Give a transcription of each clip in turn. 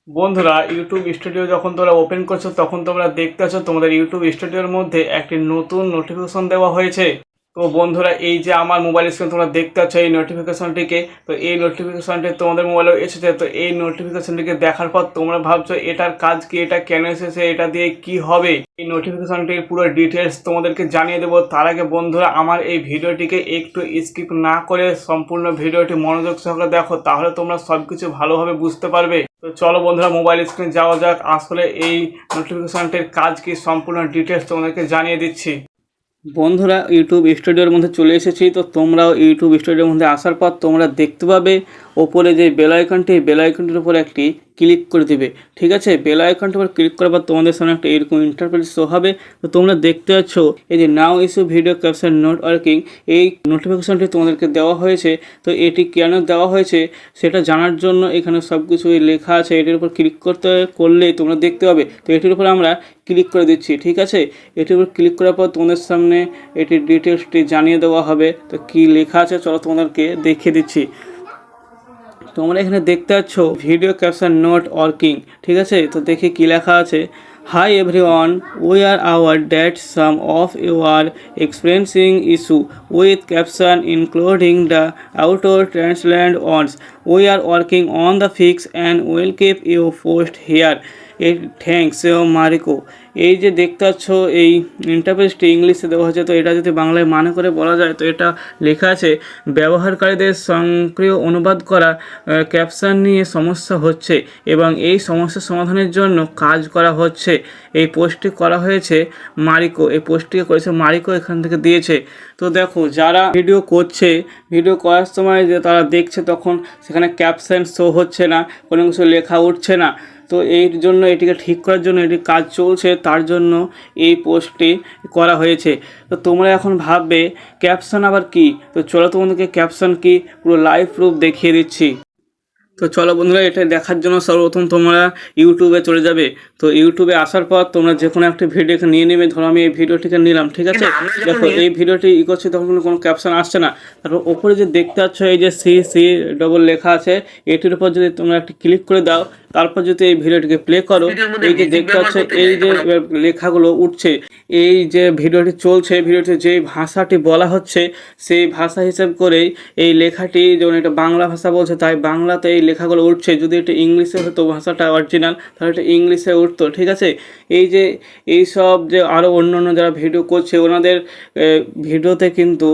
বন্ধুরা YouTube studio যখন তোমরা ওপেন করছো তখন তোমরা দেখতে পাচ্ছ তোমাদের ইউটিউব স্টুডিওর মধ্যে একটি নতুন নোটিফিকেশন দেওয়া হয়েছে। তো বন্ধুরা এই যে আমার মোবাইল স্ক্রিনে তোমরা দেখতে পাচ্ছ এই নোটিফিকেশনটিকে, তো এই নোটিফিকেশনটি তোমাদের মোবাইলেও এসেছে। তো এই নোটিফিকেশনটিকে দেখার পর তোমরা ভাবছো এটার কাজ কি, এটা কেন এসেছে, এটা দিয়ে কি হবে। এই নোটিফিকেশনটির পুরো ডিটেলস তোমাদেরকে জানিয়ে দেবো। তার আগে বন্ধুরা আমার এই ভিডিওটিকে একটু স্কিপ না করে সম্পূর্ণ ভিডিওটি মনোযোগ সহকারে দেখো, তাহলে তোমরা সব কিছু ভালোভাবে বুঝতে পারবে। তো চলো বন্ধুরা মোবাইল স্ক্রিনে যাওয়া যাক, আসলে এই নোটিফিকেশনটির কাজ কি সম্পূর্ণ ডিটেলস তোমাদেরকে জানিয়ে দিচ্ছি। বন্ধুরা ইউটিউব স্টুডিওর মধ্যে চলে এসেছি। তো তোমরাও ইউটিউব স্টুডিওর মধ্যে আসার পর তোমরা দেখতে পাবে ওপরে যে বেল আইকনটি, বেল আইকনটির উপর একটি ক্লিক করে দিবে। ঠিক আছে, বেল আইকনটির উপর ক্লিক করার পর তোমাদের সামনে একটা এরকম ইন্টারফেস শো হবে। তো তোমরা দেখতে পাচ্ছ এই যে known issue video caption not working, এই নোটিফিকেশনটি তোমাদেরকে দেওয়া হয়েছে। তো এটি কেন দেওয়া হয়েছে সেটা জানার জন্য এখানে সব কিছু লেখা আছে, এটির উপর ক্লিক করলেই তোমরা দেখতে পাবে। তো এটির উপর আমরা ক্লিক করে দিচ্ছি। ঠিক আছে, এটির উপর ক্লিক করার পর তোমাদের সামনে এটির ডিটেলসটি জানিয়ে দেওয়া হবে। তো কি লেখা আছে চলো তোমাদেরকে দেখিয়ে দিচ্ছি। তোমরা এখানে দেখতে পাচ্ছ ভিডিও ক্যাপশন নট ওয়ার্কিং। ঠিক আছে, তো দেখি কি লেখা আছে। Hi everyone, we are aware that some of you are experiencing issue with caption including the auto translated ones. We are working on the fix and will keep you posted here. Thanks Mariko. এই যে দেখতে পাচ্ছ এই ইন্টারফেসটি ইংলিশে দেওয়া হয়েছে। তো এটা যদি বাংলায় মানে করে বলা যায় তো এটা লেখা আছে ব্যবহারকারীদের সক্রিয় অনুবাদ করা ক্যাপশন নিয়ে সমস্যা হচ্ছে এবং এই সমস্যা সমাধানের জন্য কাজ করা হচ্ছে। এই পোস্টটি করা হয়েছে মারিকো, এই পোস্টটিকে করেছে মারিকো, এখান থেকে দিয়েছে। তো দেখো যারা ভিডিও করছে, ভিডিও করার সময় যে তারা দেখছে তখন সেখানে ক্যাপশন শো হচ্ছে না, কোনো কিছু লেখা উঠছে না। তো এর জন্য এটিকে ঠিক করার জন্য এটি কাজ চলছে, তার জন্য এই পোস্টটি করা হয়েছে। তো তোমরা এখন ভাববে ক্যাপশন আবার কি। তো চলো তোমাদেরকে ক্যাপশন কি পুরো লাইভ প্রুফ দেখিয়ে দিচ্ছি। তো চলো বন্ধুরা, এটা দেখার জন্য সর্বপ্রথম তোমরা ইউটিউবে চলে যাবে। তো ইউটিউবে আসার পর তোমরা যে কোনো একটা ভিডিওকে নিয়ে নেবে। ধরো আমি এই ভিডিওটিকে নিলাম, ঠিক আছে। দেখো এই ভিডিওটি করছি তখন কোনো ক্যাপশন আসছে না। তারপর ওপরে যে দেখতে পাচ্ছ এই যে সি ডবল লেখা আছে, এটির উপর যদি তোমরা একটি ক্লিক করে দাও, তারপর যদি এই ভিডিওটিকে প্লে করো, এই যে দেখতে পাচ্ছ এই যে লেখাগুলো উঠছে, এই যে ভিডিওটি চলছে, ভিডিওটি যে ভাষাটি বলা হচ্ছে সেই ভাষা হিসেব করেই এই লেখাটি, যেমন এটা বাংলা ভাষা বলছে তাই বাংলাতে এই লেখাগুলো উঠছে। যদি এটা ইংলিশে হতো ভাষাটা অরিজিনাল, তাহলে এটা ইংলিশে উঠতো। ঠিক আছে, এই যে এই সব যে আরও অন্য অন্য যারা ভিডিও করছে ওনাদের ভিডিওতে কিন্তু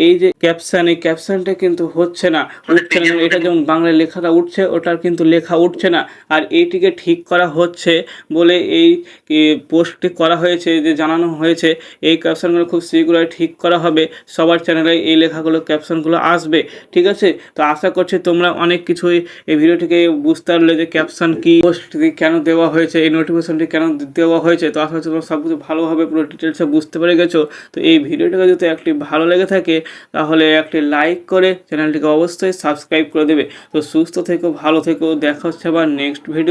এই যে ক্যাপশন, এই ক্যাপশনটা কিন্তু হচ্ছে না, উঠছে না। এটা যেমন বাংলায় লেখাটা উঠছে, ওটার কিন্তু লেখা উঠছে না। আর এইটিকে ঠিক করা হচ্ছে বলে এই পোস্টটি করা হয়েছে, যে জানানো হয়েছে এই ক্যাপশনগুলো খুব শীঘ্রই ঠিক করা হবে, সবার চ্যানেলে এই লেখাগুলো ক্যাপশনগুলো আসবে। ঠিক আছে, তো আশা করছি তোমরা অনেক কিছুই এই ভিডিওটিকে বুঝতে পারলে যে ক্যাপশন কি, পোস্টটি কেন দেওয়া হয়েছে, এই নোটিফিকেশনটি কেন দেওয়া হয়েছে। তো আশা করছি তোমরা সব কিছু ভালোভাবে পুরো ডিটেলসে বুঝতে পেরে গেছো। তো এই ভিডিওটিকে যদি একটি ভালো লেগে থাকে তাহলে একটি লাইক করে চ্যানেলটিকে অবশ্যই সাবস্ক্রাইব করে দেবে। তো সুস্থ থেকো, ভালো থেকো, দেখা হচ্ছে আবার নেক্সট ভিডিও।